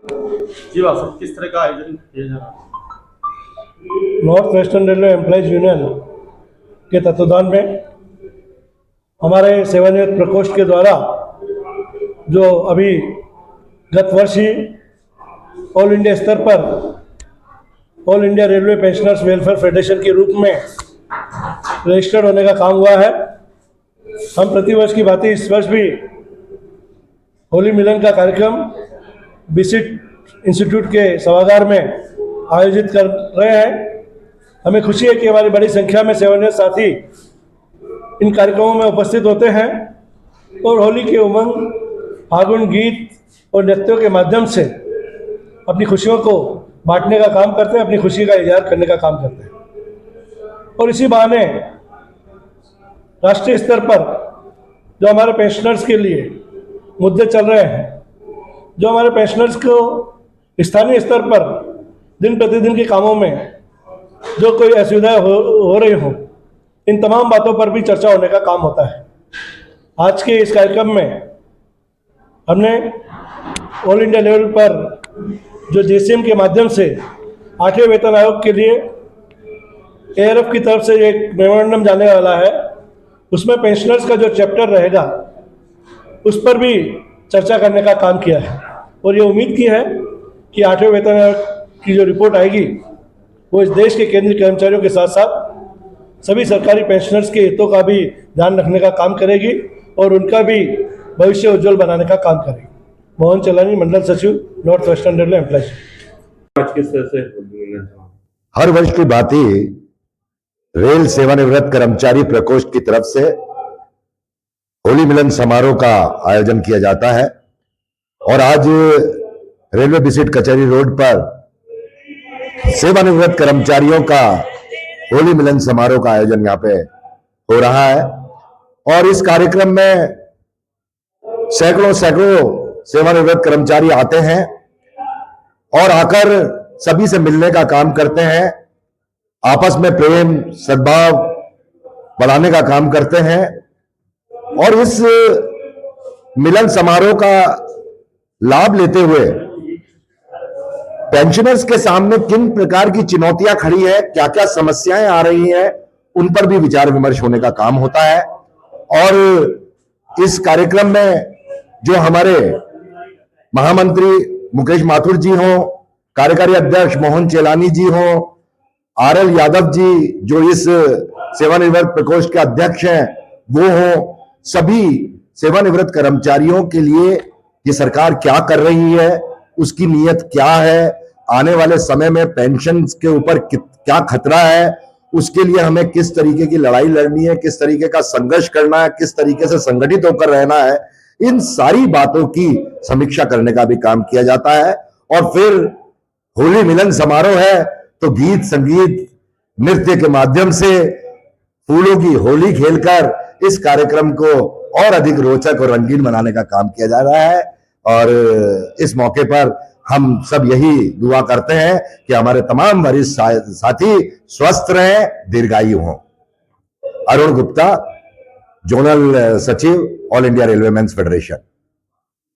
जी वासु, किस तरह का आयोजन किया जा रहा है? North western railway employees union के तत्वाधान में हमारे सेवानिवृत्त प्रकोष्ठ के द्वारा जो अभी गत वर्ष ही ऑल इंडिया स्तर पर all India railway pensioners welfare federation के रूप में रजिस्टर्ड होने का काम हुआ है। हम प्रतिवर्ष की भांति इस वर्ष भी होली मिलन का कार्यक्रम बिसिट इंस्टीट्यूट के सभागार में आयोजित कर रहे हैं। हमें खुशी है कि हमारी बड़ी संख्या में सेवानिवृत्त साथी इन कार्यक्रमों में उपस्थित होते हैं और होली के उमंग, फागुन गीत और नृत्यों के माध्यम से अपनी खुशियों को बांटने का काम करते हैं, अपनी खुशी का इजहार करने का काम करते हैं। और इसी बहाने राष्ट्रीय स्तर पर जो हमारे पेंशनर्स के लिए मुद्दे चल रहे हैं, जो हमारे पेंशनर्स को स्थानीय स्तर पर दिन प्रतिदिन के कामों में जो कोई असुविधाएं हो रही हों, इन तमाम बातों पर भी चर्चा होने का काम होता है। आज के इस कार्यक्रम में हमने ऑल इंडिया लेवल पर जो जेसीएम के माध्यम से 8वें वेतन आयोग के लिए एआरएफ की तरफ से एक मेमोरेंडम जाने वाला है, उसमें पेंशनर्स का जो चैप्टर रहेगा उस पर भी चर्चा करने का काम किया है। और ये उम्मीद की है कि 8वें वेतन आयोग की जो रिपोर्ट आएगी वो इस देश के केंद्रीय कर्मचारियों के साथ साथ सभी सरकारी पेंशनर्स के हितों का भी ध्यान रखने का काम करेगी और उनका भी भविष्य उज्जवल बनाने का काम करेगी। मोहन चलानी, मंडल सचिव, नॉर्थ वेस्टर्न रेलवे एम्प्लॉइज। हर वर्ष की भांति रेल सेवानिवृत्त कर्मचारी प्रकोष्ठ की तरफ से होली मिलन समारोह का आयोजन किया जाता है और आज रेलवे बिसिट कचहरी रोड पर सेवानिवृत्त कर्मचारियों का होली मिलन समारोह का आयोजन यहाँ पे हो रहा है। और इस कार्यक्रम में सैकड़ों सेवानिवृत्त कर्मचारी आते हैं और आकर सभी से मिलने का काम करते हैं, आपस में प्रेम सद्भाव बढ़ाने का काम करते हैं। और इस मिलन समारोह का लाभ लेते हुए पेंशनर्स के सामने किन प्रकार की चुनौतियां खड़ी है, क्या क्या समस्याएं आ रही हैं, उन पर भी विचार विमर्श होने का काम होता है। और इस कार्यक्रम में जो हमारे महामंत्री मुकेश माथुर जी हों, कार्यकारी अध्यक्ष मोहन चेलानी जी हों, आरएल यादव जी जो इस सेवानिवृत्त प्रकोष्ठ के अध्यक्ष हैं वो हों, सभी सेवानिवृत्त कर्मचारियों के लिए ये सरकार क्या कर रही है, उसकी नीयत क्या है, आने वाले समय में पेंशन के ऊपर क्या खतरा है, उसके लिए हमें किस तरीके की लड़ाई लड़नी है, किस तरीके का संघर्ष करना है, किस तरीके से संगठित होकर रहना है, इन सारी बातों की समीक्षा करने का भी काम किया जाता है। और फिर होली मिलन समारोह है तो गीत संगीत नृत्य के माध्यम से फूलों की होली खेलकर इस कार्यक्रम को और अधिक रोचक और रंगीन बनाने का काम किया जा रहा है। और इस मौके पर हम सब यही दुआ करते हैं कि हमारे तमाम वरिष्ठ साथी स्वस्थ रहें, दीर्घायु हों। अरुण गुप्ता, जोनल सचिव, all India railway men's federation.